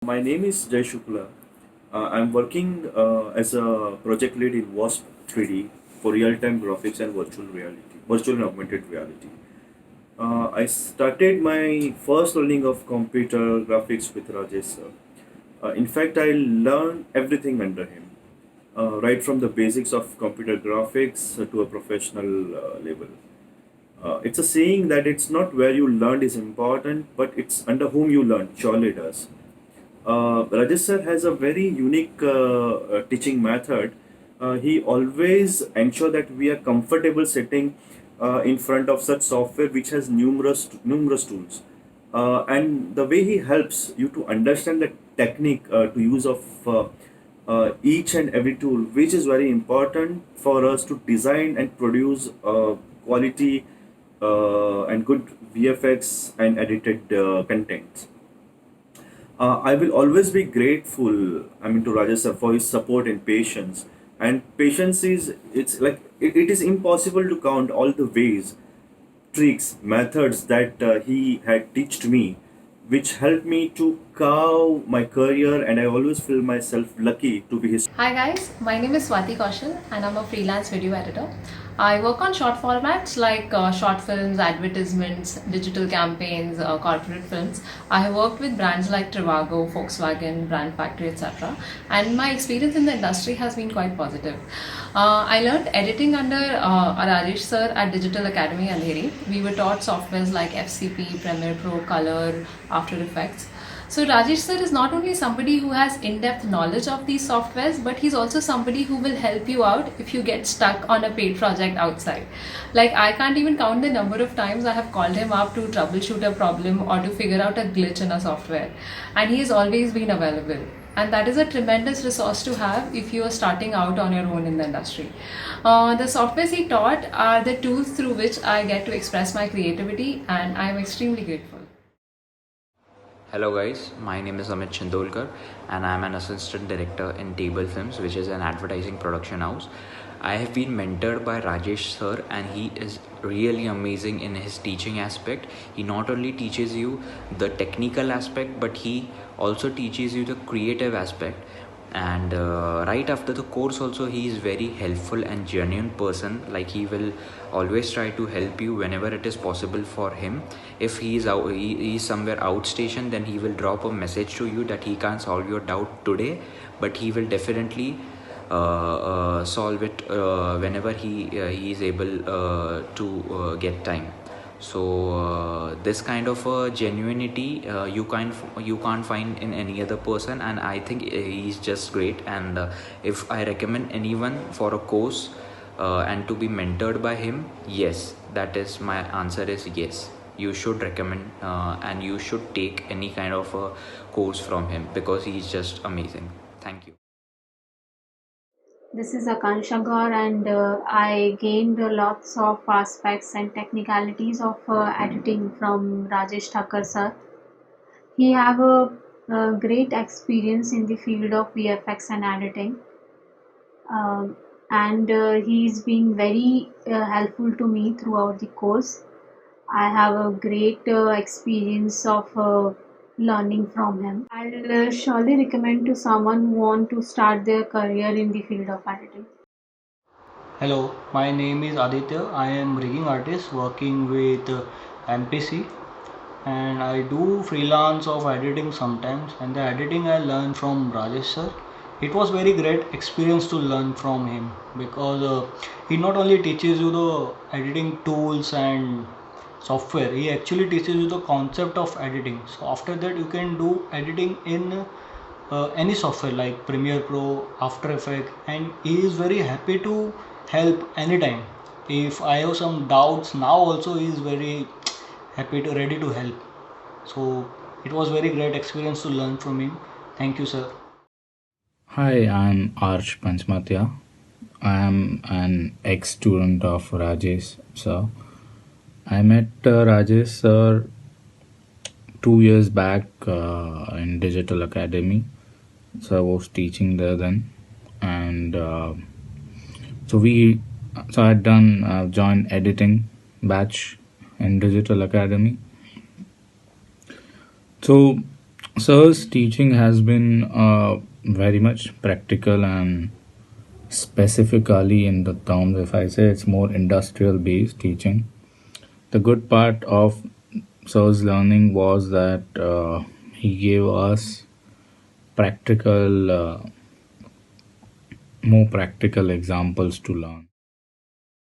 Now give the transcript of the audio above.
My name is Jay Shukla. I'm working as a project lead in WASP 3D for real-time graphics and virtual and augmented reality. I started my first learning of computer graphics with Rajesh sir. In fact, I learned everything under him, right from the basics of computer graphics to a professional level. It's a saying that it's not where you learned is important, but it's under whom you learn. Surely does. Rajesh sir has a very unique teaching method. He always ensure that we are comfortable sitting in front of such software which has numerous tools, and the way he helps you to understand the technique to use of each and every tool, which is very important for us to design and produce quality and good VFX and edited content. I will always be grateful, to Rajesh sir for his support and patience. And patience is, it's like, it is impossible to count all the ways, tricks, methods that he had taught me, which helped me to carve my career, and I always feel myself lucky to be his. Hi guys, my name is Swati Kaushal and I'm a freelance video editor. I work on short formats like short films, advertisements, digital campaigns, corporate films. I have worked with brands like Trivago, Volkswagen, Brand Factory, etc. And my experience in the industry has been quite positive. I learned editing under Rajesh sir at Digital Academy Andheri. We were taught softwares like FCP, Premiere Pro, Color, After Effects. So Rajesh sir is not only somebody who has in-depth knowledge of these softwares, but he's also somebody who will help you out if you get stuck on a paid project outside. Like I can't even count the number of times I have called him up to troubleshoot a problem or to figure out a glitch in a software. And he has always been available. And that is a tremendous resource to have if you are starting out on your own in the industry. The softwares he taught are the tools through which I get to express my creativity, and I am extremely grateful. Hello guys, my name is Amit Chindolkar and I am an assistant director in Table Films, which is an advertising production house. I have been mentored by Rajesh sir and he is really amazing in his teaching aspect. He not only teaches you the technical aspect but he also teaches you the creative aspect. And right after the course also he is very helpful and genuine person. Like he will always try to help you whenever it is possible for him. If he is out, he is somewhere outstation, then he will drop a message to you that he can't solve your doubt today, but he will definitely solve it whenever he is able to get time. So this kind of genuinity you can't find in any other person, and I think he's just great. And if I recommend anyone for a course and to be mentored by him, yes, that is my answer is yes, you should recommend and you should take any kind of a course from him because he's just amazing. Thank you. This is Akansha Gaur, and I gained lots of aspects and technicalities of editing from Rajesh Thakur sir. He have a great experience in the field of VFX and editing, and he's been very helpful to me throughout the course. I have a great experience of learning from him. I'll surely recommend to someone who want to start their career in the field of editing. Hello, my name is Aditya. I am rigging artist working with MPC, and I do freelance of editing sometimes, and the editing I learned from Rajesh sir. It was very great experience to learn from him because he not only teaches you the editing tools and software, he actually teaches you the concept of editing. So after that you can do editing in any software like Premiere Pro, After Effects, and he is very happy to help anytime. If I have some doubts now also he is very happy to ready to help. So it was very great experience to learn from him. Thank you sir. Hi, I'm Arch Panchmatia. I am an ex-student of Rajesh sir. I met Rajesh sir 2 years back in Digital Academy. So I was teaching there then, and so we, so I had done joined editing batch in Digital Academy. So Sir's teaching has been very much practical and specifically in the terms, if I say it's more industrial based teaching. The good part of Sir's learning was that he gave us practical, more practical examples to learn.